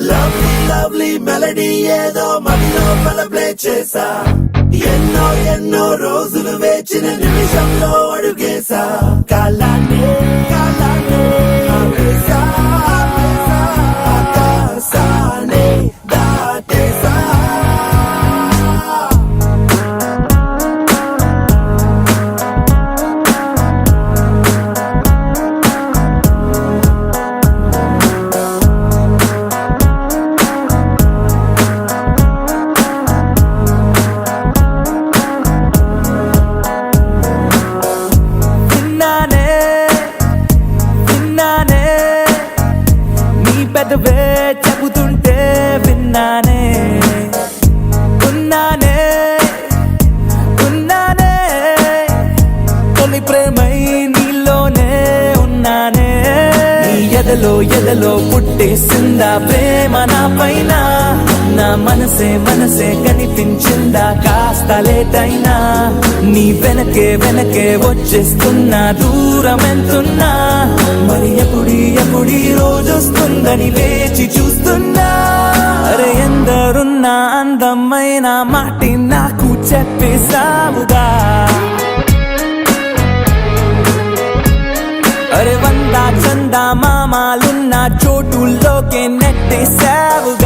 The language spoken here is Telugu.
లవ్లీ లవ్లీ మెలడీ ఏదో మదిలో ప్లే చేసా ఎన్నో ఎన్నో రోజులు వేచిన నిమిషంలో అడుగేసా కాలాన్ని కాలాన్ని ఆపేసా ఆపేసా ఆకాశాన్ని దాటేసా పెదవే చెబుతుంటే విన్నానే ఉన్నానే ఉన్నానే తొలి ప్రేమై నీలోనే ఉన్నానే నీ ఎదలో ఎదలో పుట్టేసిందా ప్రేమ నా పైన నా మనసే మనసే కనిపించిందా కాస్త లేటైనా నీ వెనకే వెనకే వచ్చేస్తున్నా దూరం ఎంతున్నా మరి ఎప్పుడీ ఎప్పుడీ రోజొస్తుందని వేచి చూస్తున్నా అరే ఎందరున్నా అందమైన మాటి నాకు చెప్పేసావుగా అరే వంద చందా మామాలున్న చోటుల్లోకే నెట్టేసావుగా